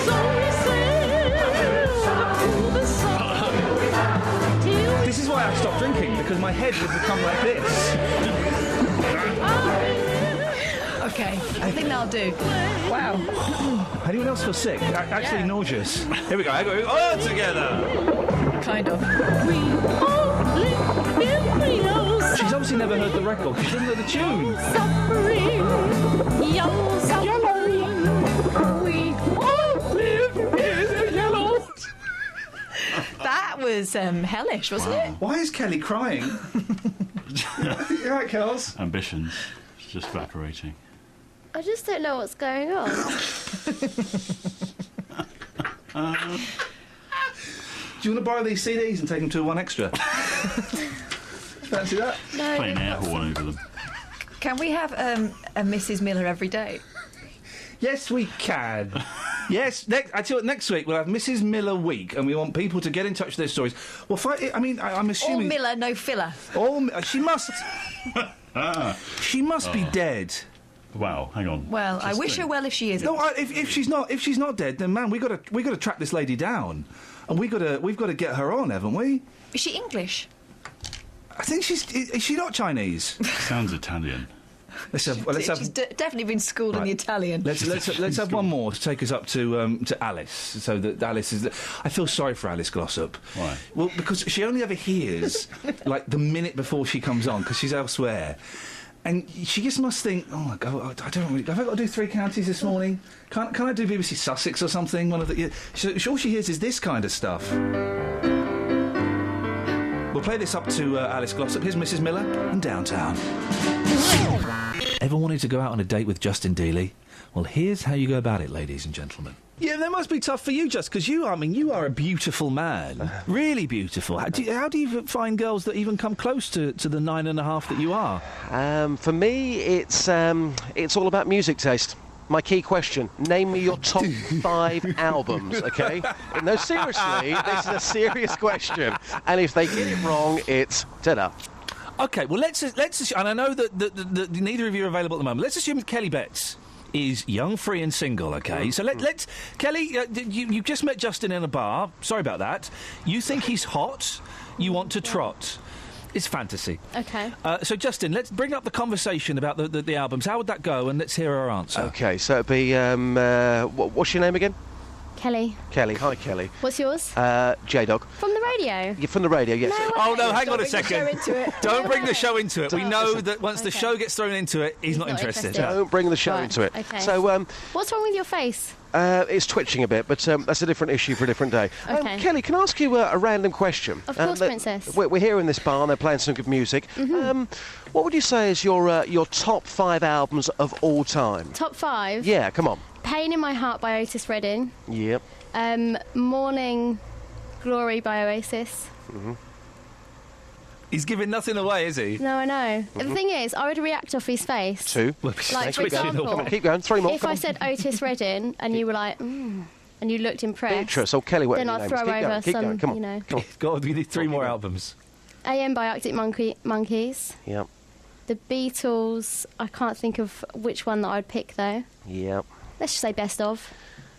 So he sailed through the sun. This is why I stopped drinking, because my head would become like this. Okay, I think that'll do. Wow. Anyone else feel sick? Actually nauseous. Here we go. All together. Kind of. She's obviously never heard the record. She doesn't know the tune. Submarine, yellow submarine. We all live in a yellow. That was hellish, wasn't it? Why is Kelly crying? You right, Kels? Ambitions. It's just evaporating. I just don't know what's going on. Do you want to borrow these CDs and take them to 1 Extra? Fancy that? No. Play an air horn over them. Can we have a Mrs. Miller every day? Yes, we can. Yes, I tell you what, next week we'll have Mrs. Miller Week, and we want people to get in touch with their stories. Well, I'm All assuming Miller, no filler. she must. She must be dead. Wow, hang on. Well, I wish her well if she isn't. No, if she's not dead, then man, we got to track this lady down, and we've got to get her on, haven't we? Is she English? I think is she not Chinese? Sounds Italian. Let's have. She's definitely been schooled in the Italian. Let's have one more to take us up to Alice, so that Alice is. I feel sorry for Alice Glossop. Why? Well, because she only ever hears like the minute before she comes on, because she's elsewhere, and she just must think, oh my God, I don't really. Have I got to do 3 counties this morning? Can I do BBC Sussex or something? One of the. All she hears is this kind of stuff. We'll play this up to Alice Glossop. Here's Mrs. Miller in Downtown. Ever wanted to go out on a date with Justin Dealey? Well, here's how you go about it, ladies and gentlemen. Yeah, that must be tough for you, just because you are a beautiful man. Really beautiful. How do you find girls that even come close to the 9.5 that you are? For me, it's all about music taste. My key question, name me your top 5 albums, OK? No, seriously, this is a serious question. And if they get it wrong, it's ta-da. OK, well, let's and I know that neither of you are available at the moment. Let's assume that Kelly Betts is young, free and single, OK? So let's... Kelly, you just met Justin in a bar. Sorry about that. You think he's hot. You want to trot. It's fantasy. Okay. So, Justin, let's bring up the conversation about the albums. How would that go? And let's hear her answer. OK, so it'd be... what's your name again? Kelly. Kelly. Hi, Kelly. What's yours? J-Dog. From the radio? You're from the radio, yes. No way. Oh, no, hang on a second. Don't bring way. the show into it. We know that once the show gets thrown into it, he's not interested. Don't bring the show into it. Okay. So, what's wrong with your face? it's twitching a bit, but that's a different issue for a different day. Okay. Kelly, can I ask you a random question? Of course, Princess. We're here in this bar and they're playing some good music. Mm-hmm. What would you say is your top 5 albums of all time? Top 5? Yeah, come on. Pain in My Heart by Otis Redding. Yep. Morning Glory by Oasis. Mm-hmm. He's giving nothing away, is he? No, I know. The thing is, I would react off his face. 2. Like, for example, come on, keep going. 3 more. if I said Otis Redding and you were like, and you looked impressed, Beatrice or Kelly, whatever then your I'd name is. throw Keep over going, keep some, going. Come on. you know. Come on. God, we need 3 more albums. AM by Arctic Monkeys. Yep. The Beatles, I can't think of which one that I'd pick, though. Yep. Let's just say best of.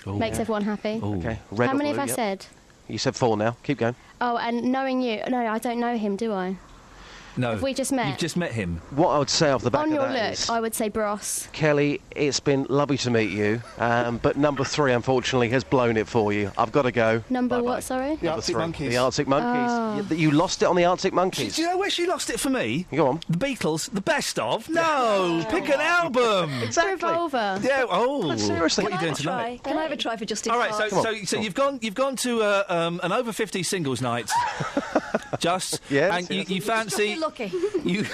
Ooh. Makes everyone happy. Ooh. Okay. How many have I said? You said 4 now. Keep going. Oh, and Knowing You. No, I don't know him, do I? No. Have we just met? You've just met him. What I would say off the back On of your that look, is, I would say Bros. Kelly, it's been lovely to meet you, but number 3, unfortunately, has blown it for you. I've got to go. Number what, sorry? The Arctic Monkeys. The Arctic Monkeys. You lost it on the Arctic Monkeys. Do you know where she lost it for me? Go on. The Beatles, the best of? No! Pick an album! Exactly. Revolver. Yeah, oh. But seriously. What are you doing tonight? Can I have a try for Justin? All right, Clark? so you've gone to an over 50 singles night, just Yes, and you fancy Lucky. you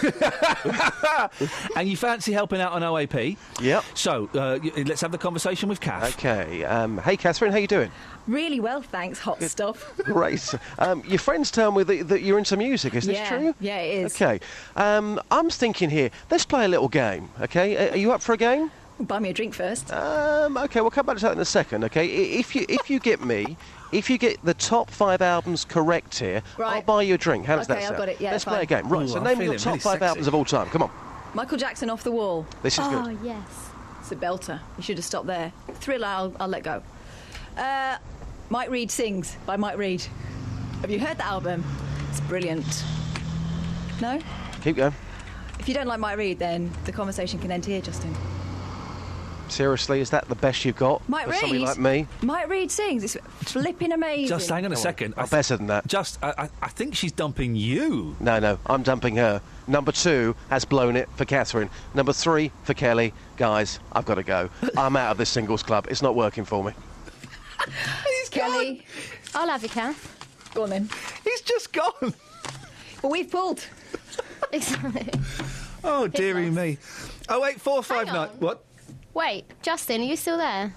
and you fancy helping out on OAP. Yep. So let's have the conversation with Kath. Okay. Hey, Catherine, how you doing? Really well, thanks. Hot stuff. Great. Your friends tell me that you're into music. Is this true? Yeah, it is. Okay. I'm thinking here. Let's play a little game. Okay. Are you up for a game? Buy me a drink first. Okay. We'll come back to that in a second. Okay. If you get the top 5 albums correct here, Right. I'll buy you a drink. How does that Okay, I've sound? got it. Yeah, Let's fine. play a game. Right. Ooh, So I'm name me your feeling top really 5 sexy. albums of all time. Come on. Michael Jackson, Off the Wall. This is Oh, good. yes. It's a belter. You should have stopped there. Thriller, I'll let go. Mike Reid Sings by Mike Reid. Have you heard that album? It's brilliant. No? Keep going. If you don't like Mike Reid, then the conversation can end here, Justin. Seriously, is that the best you've got Mike for somebody Reid? like me? Mike Reid Sings. It's flipping amazing. Just hang on a Come on. second. I'm better than that. I think she's dumping you. No, I'm dumping her. Number 2 has blown it for Catherine. Number 3 for Kelly. Guys, I've got to go. I'm out of this singles club. It's not working for me. He's Kelly. gone. I'll have you, Kath. Go on then. He's just gone. Well, we've pulled. Exactly. Oh, dearie lost. me. 08459. Hang on. What? Wait, Justin, are you still there?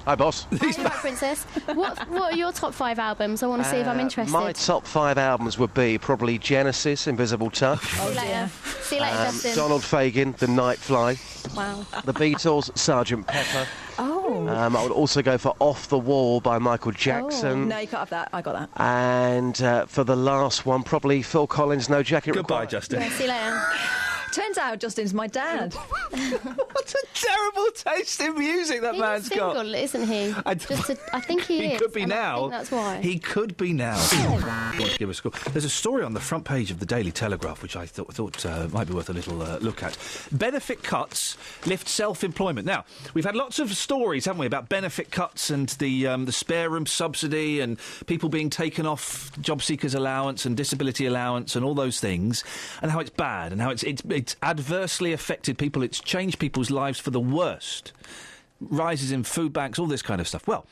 Hi, boss. Are you right, Princess? What are your top 5 albums? I want to see if I'm interested. My top 5 albums would be probably Genesis, Invisible Touch. See you later. See you later, Justin. Donald Fagen, The Night Fly. Wow. The Beatles, Sgt. Pepper. Oh. I would also go for Off the Wall by Michael Jackson. No, you can't have that. I got that. And for the last one, probably Phil Collins, No Jacket Goodbye, Required. Justin. Yeah, see you later. Turns out Justin's my dad. What a terrible taste in music that man's He's single, got. isn't he? I think he is. could be and now. I think that's why. He could be now. You want to give us a call? There's a story on the front page of the Daily Telegraph which I thought might be worth a little look at. Benefit cuts lift self-employment. Now, we've had lots of stories, haven't we, about benefit cuts and the spare room subsidy and people being taken off job seekers allowance and disability allowance and all those things, and how it's bad and how it's adversely affected people. It's changed people's lives for the worst. Rises in food banks, all this kind of stuff. Well,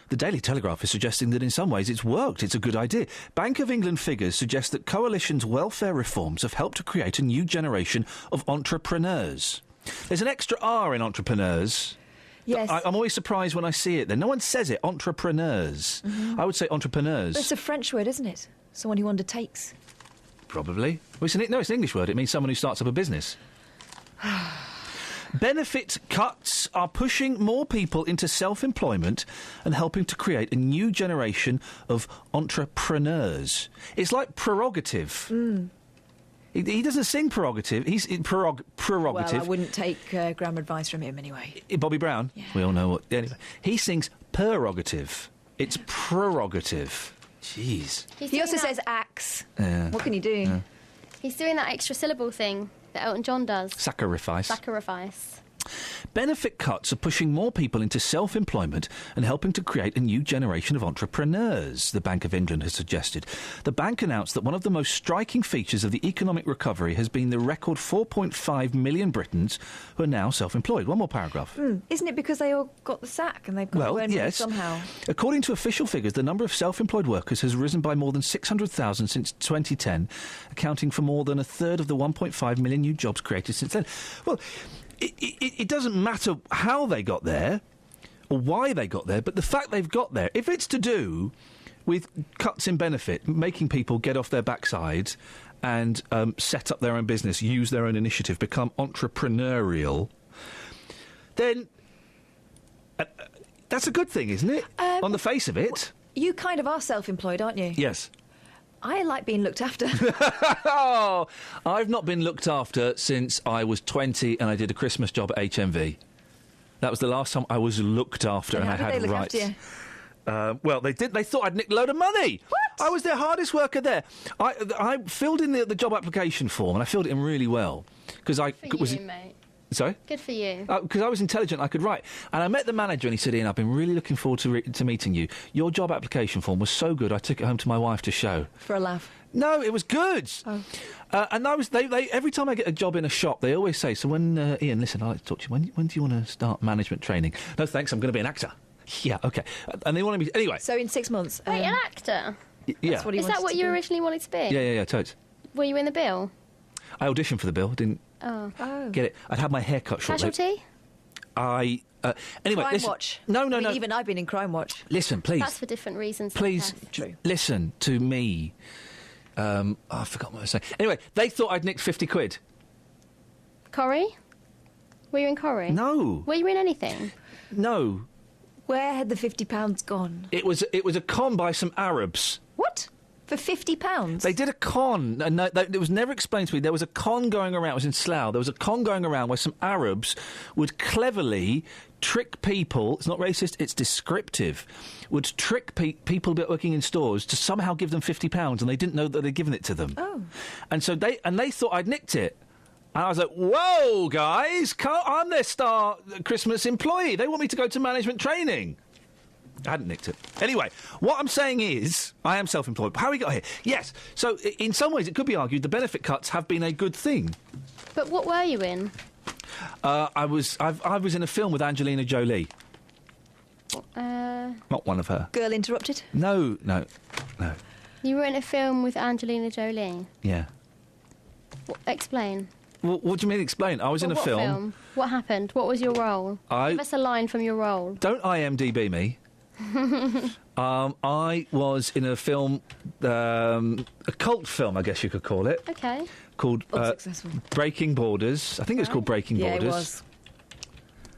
the Daily Telegraph is suggesting that in some ways it's worked. It's a good idea. Bank of England figures suggest that Coalition's welfare reforms have helped to create a new generation of entrepreneurs. There's an extra R in entrepreneurs. Yes. I'm always surprised when I see it. Then no one says it. Entrepreneurs. Mm-hmm. I would say entrepreneurs. But it's a French word, isn't it? Someone who undertakes. Probably. Well, it's an English word. It means someone who starts up a business. Benefit cuts are pushing more people into self-employment and helping to create a new generation of entrepreneurs. It's like prerogative. He doesn't sing prerogative. He's prerogative. Well, I wouldn't take grammar advice from him anyway. Bobby Brown. Yeah. We all know what. Anyway, he sings prerogative. It's prerogative. Jeez. He also says axe. Yeah. What can you do? Yeah. He's doing that extra syllable thing that Elton John does. Sacrifice. Sacrifice. Benefit cuts are pushing more people into self-employment and helping to create a new generation of entrepreneurs, the Bank of England has suggested. The bank announced that one of the most striking features of the economic recovery has been the record 4.5 million Britons who are now self-employed. One more paragraph. Isn't it because they all got the sack and they've got to earn money yes. somehow? According to official figures, the number of self-employed workers has risen by more than 600,000 since 2010, accounting for more than a third of the 1.5 million new jobs created since then. Well, it doesn't matter how they got there or why they got there, but the fact they've got there, if it's to do with cuts in benefit, making people get off their backsides and set up their own business, use their own initiative, become entrepreneurial, then that's a good thing, isn't it? On the face of it. You kind of are self-employed, aren't you? Yes. I like being looked after. Oh, I've not been looked after since I was 20 and I did a Christmas job at HMV. That was the last time I was looked after and I how did had they look rights. after you? Well, they did. They thought I'd nicked a load of money. What? I was their hardest worker there. I filled in the job application form, and I filled it in really well because I Good for you, mate. Sorry? Good for you. Because I was intelligent, I could write. And I met the manager and he said, Ian, I've been really looking forward to meeting you. Your job application form was so good, I took it home to my wife to show. For a laugh. No, it was good. Oh. And they every time I get a job in a shop, they always say, so when, Ian, listen, I'd like to talk to you. When do you want to start management training? No, thanks, I'm going to be an actor. Yeah, OK. And they wanted me... Anyway. So in 6 months... Wait, an actor? Yeah. That's what he Is that what you originally wanted to be? Yeah, totes. Were you in the bill? I auditioned for the bill, didn't get it. I'd had my hair cut short. Casualty? Anyway, Crime listen. Watch. No. Even I've been in Crime Watch. Listen, please. That's for different reasons. Please, listen to me. I forgot what I was saying. Anyway, they thought I'd nicked 50 quid. Corrie? Were you in Corrie? No. Were you in anything? No. Where had the £50 gone? It was a con by some Arabs. What? For £50? They did a con, and it was never explained to me. There was a con going around. It was in Slough. There was a con going around where some Arabs would cleverly trick people. It's not racist. It's descriptive. Would trick people working in stores to somehow give them £50, and they didn't know that they'd given it to them. Oh. And so they thought I'd nicked it. And I was like, whoa, guys, I'm their star Christmas employee. They want me to go to management training. I hadn't nicked it. Anyway, what I'm saying is, I am self-employed. But how we got here? Yes. So, in some ways, it could be argued the benefit cuts have been a good thing. But what were you in? I was in a film with Angelina Jolie. Not one of her. Girl Interrupted? No. You were in a film with Angelina Jolie? Yeah. Explain. Well, what do you mean explain? I was in a What film? What happened? What was your role? Give us a line from your role. Don't IMDb me. I was in a film, a cult film, I guess you could call it. Okay. Called Breaking Borders. I think it was called Breaking Borders. Yeah, it was.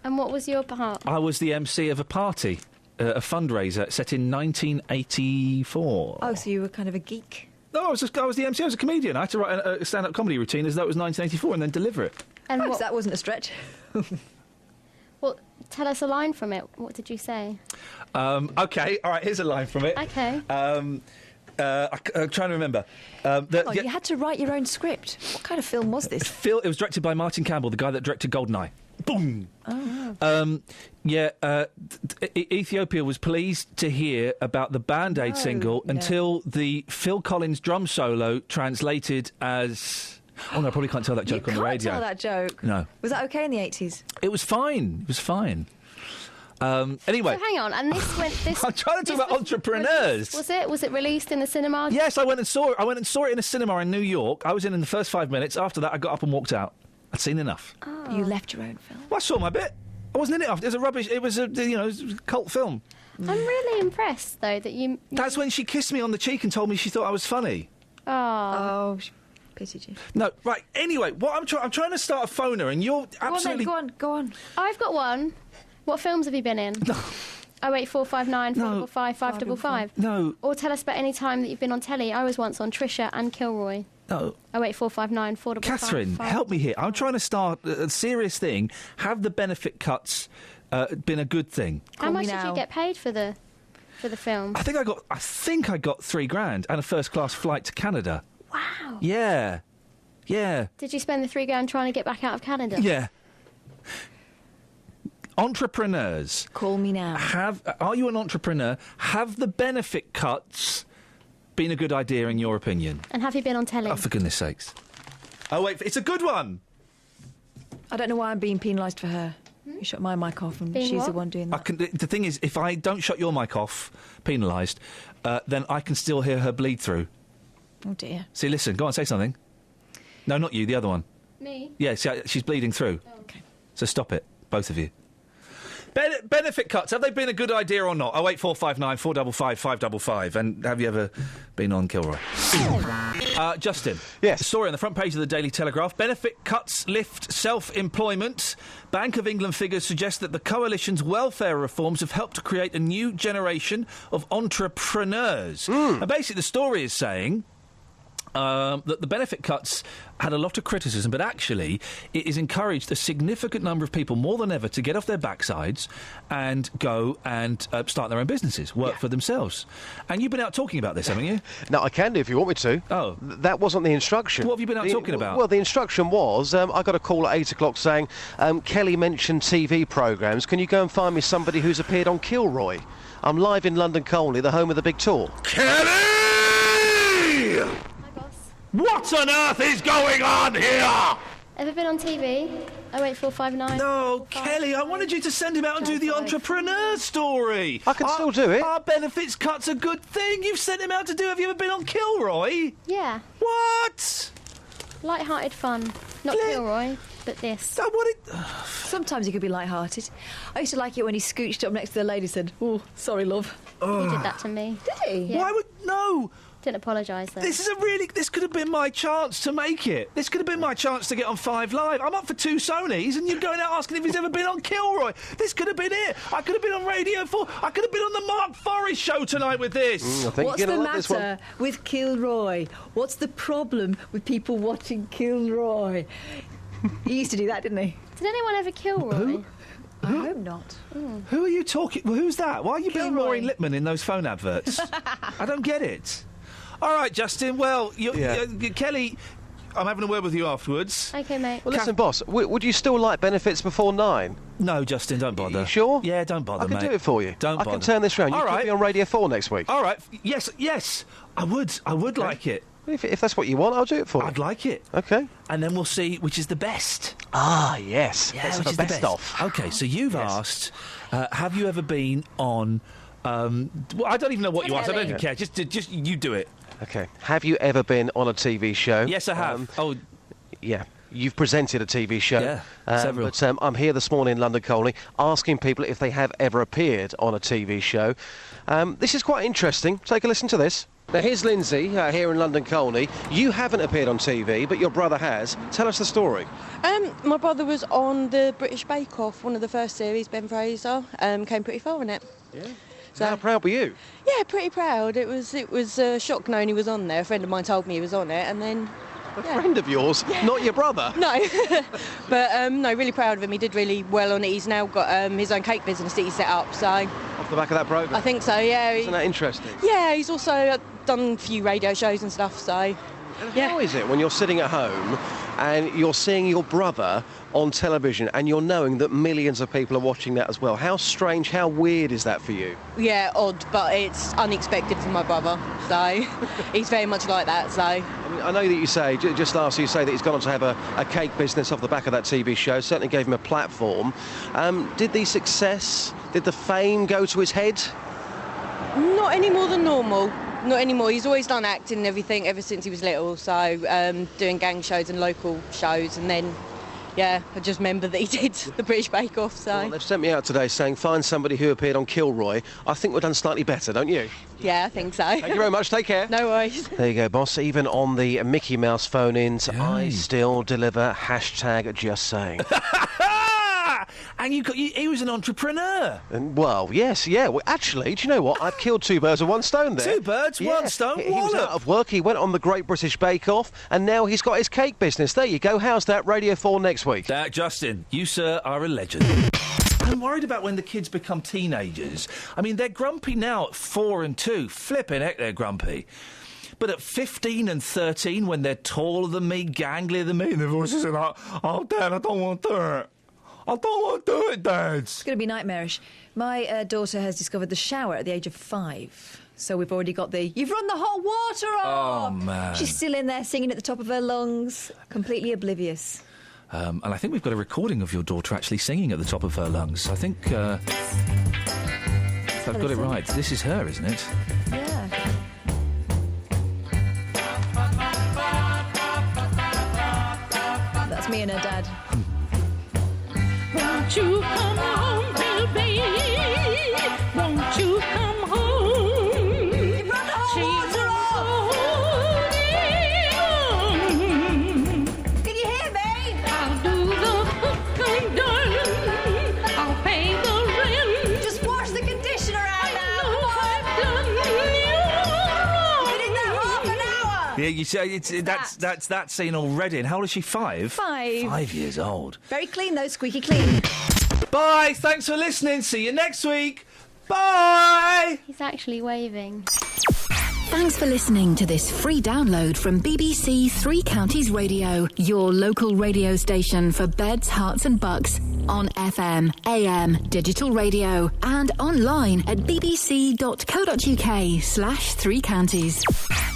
And what was your part? I was the MC of a party, a fundraiser set in 1984. Oh, so you were kind of a geek? No, I was the MC. I was a comedian. I had to write a stand-up comedy routine as though it was 1984 and then deliver it. And that wasn't a stretch. Well, tell us a line from it. What did you say? OK, all right, here's a line from it. OK. I'm trying to remember. You had to write your own script. What kind of film was this? It was directed by Martin Campbell, the guy that directed Goldeneye. Boom! Oh, wow. Ethiopia was pleased to hear about the Band-Aid single until the Phil Collins drum solo translated as... Oh, no, I probably can't tell that joke on the radio. You can't tell that joke. No. Was that OK in the 80s? It was fine. Anyway. So hang on, and this I'm trying to talk about entrepreneurs. Was it released in the cinema? Yes, I went and saw it in a cinema in New York. I was in the first 5 minutes. After that, I got up and walked out. I'd seen enough. Oh. You left your own film? Well, I saw my bit. I wasn't in it after. It was a rubbish... It was a cult film. I'm really impressed, though, that you... That's when she kissed me on the cheek and told me she thought I was funny. Oh, she pitied you. No, right, anyway, I'm trying to start a phoner and you're absolutely... Go on. I've got one. What films have you been in? No. 08459 455 555. No. Or tell us about any time that you've been on telly. I was once on Trisha and Kilroy. No. 08459 455. Catherine, help me here. I'm trying to start a serious thing. Have the benefit cuts been a good thing? How much did you get paid for the film? I think I got $3,000 and a first class flight to Canada. Wow. Yeah. Did you spend the $3,000 trying to get back out of Canada? Yeah. Entrepreneurs. Call me now. Are you an entrepreneur? Have the benefit cuts been a good idea in your opinion? And have you been on telly? Oh, for goodness sakes. Oh, wait, it's a good one. I don't know why I'm being penalised for her. You shut my mic off and she's the one doing that. The thing is, if I don't shut your mic off, penalised, then I can still hear her bleed through. Oh, dear. See, listen, go on, say something. No, not you, the other one. Me? Yeah, see, she's bleeding through. Oh. Okay. So stop it, both of you. Benefit cuts, have they been a good idea or not? 08459 455 555. And have you ever been on Kilroy? Justin. Yes. Story on the front page of the Daily Telegraph. Benefit cuts lift self-employment. Bank of England figures suggest that the coalition's welfare reforms have helped to create a new generation of entrepreneurs. And basically the story is saying... that the benefit cuts had a lot of criticism, but actually it has encouraged a significant number of people, more than ever, to get off their backsides and go and start their own businesses, work for themselves. And you've been out talking about this, haven't you? No, I can do if you want me to. Oh. That wasn't the instruction. What have you been out talking about? Well, the instruction was, I got a call at 8 o'clock saying, Kelly mentioned TV programmes. Can you go and find me somebody who's appeared on Kilroy? I'm live in London Colney, the home of the big tour. Kelly! What on earth is going on here? Ever been on TV? 08459. No, Kelly, I wanted you to send him out and do the entrepreneur story. I can still do it. Our benefits cut's a good thing. You've sent him out to do. Have you ever been on Kilroy? Yeah. What? Light-hearted fun. Not Kilroy, but this. Sometimes he could be light-hearted. I used to like it when he scooched up next to the lady and said, "Oh, sorry, love." He did that to me. Did he? Yeah. Why would... No. Didn't apologise, though. This could have been my chance to make it. This could have been my chance to get on 5 Live. I'm up for 2 Sonys, and you're going out asking if he's ever been on Kilroy. This could have been it. I could have been on Radio 4. I could have been on the Mark Forrest show tonight with this. What's the matter with Kilroy? What's the problem with people watching Kilroy? He used to do that, didn't he? Did anyone ever Kilroy? Who? I hope not. Who are you talking... Well, who's that? Why are you being Maureen Lipman in those phone adverts? I don't get it. All right, Justin, well, Kelly, I'm having a word with you afterwards. OK, mate. Well, listen, boss, would you still like benefits before 9? No, Justin, don't bother. You sure? Yeah, don't bother, mate. I can do it for you. Don't bother. I can turn this round. You All could right. be on Radio 4 next week. All right. Yes, I would like it. If that's what you want, I'll do it for you. I'd like it. OK. And then we'll see which is the best. Ah, yes. Yeah, Let's which have is a the best best. off. OK, so you've asked, have you ever been on... well, I don't even know what you asked. I don't even care. Just you do it. OK. Have you ever been on a TV show? Yes, I have. Yeah. You've presented a TV show. Yeah, several. But I'm here this morning in London Colney asking people if they have ever appeared on a TV show. This is quite interesting. Take a listen to this. Now, here's Lindsay here in London Colney. You haven't appeared on TV, but your brother has. Tell us the story. My brother was on the British Bake Off, one of the first series, Ben Fraser. Came pretty far in it. Yeah. So how proud were you? Yeah, pretty proud. It was a shock knowing he was on there. A friend of mine told me he was on it, and then... A friend of yours, not your brother? No. But, no, really proud of him. He did really well on it. He's now got his own cake business that he set up, so... Off the back of that programme? I think so, yeah. Isn't that interesting? Yeah, he's also done a few radio shows and stuff, so... Yeah. How is it when you're sitting at home and you're seeing your brother on television and you're knowing that millions of people are watching that as well? How strange, how weird is that for you? Yeah, odd, but it's unexpected for my brother, so he's very much like that, so... I know that you say, just last you say that he's gone on to have a cake business off the back of that TV show, certainly gave him a platform. Did the success, did the fame go to his head? Not any more than normal. Not anymore. He's always done acting and everything ever since he was little, so doing gang shows and local shows, and then, yeah, I just remember that he did the British Bake Off, so... Well, they've sent me out today saying, find somebody who appeared on Kilroy. I think we've done slightly better, don't you? Yeah, I think so. Thank you very much, take care. No worries. There you go, boss. Even on the Mickey Mouse phone-ins, I still deliver hashtag just saying. And he was an entrepreneur. And, well, yes, yeah. Well, actually, do you know what? I've killed 2 birds with 1 stone there. 2 birds, 1 stone, He was out of work, he went on the Great British Bake Off, and now he's got his cake business. There you go. How's that? Radio 4 next week. Justin, you, sir, are a legend. I'm worried about when the kids become teenagers. I mean, they're grumpy now at 4 and 2. Flipping heck, they're grumpy. But at 15 and 13, when they're taller than me, ganglier than me, their voices are like, oh, Dad, I don't want to do it. I don't want to do it, Dad. It's going to be nightmarish. My daughter has discovered the shower at the age of 5. So we've already got you've run the hot water off! Oh, man. She's still in there singing at the top of her lungs, completely oblivious. And I think we've got a recording of your daughter actually singing at the top of her lungs. I think I've got it right. This is her, isn't it? Yeah. That's me and her dad. Won't you come home, little baby? Won't you come home? You run the hot water off! Can you hear me? I'll do the cooking, darling. I'll pay the rent. Just wash the conditioner out now. I've done you wrong. You've been in there half an hour. Yeah, you see, that's that scene already. And how old is she? 5? 5. 5 years old. Very clean, though, squeaky clean. Bye. Thanks for listening. See you next week. Bye. He's actually waving. Thanks for listening to this free download from BBC Three Counties Radio, your local radio station for beds, hearts and bucks, on FM, AM, digital radio, and online at bbc.co.uk/3counties.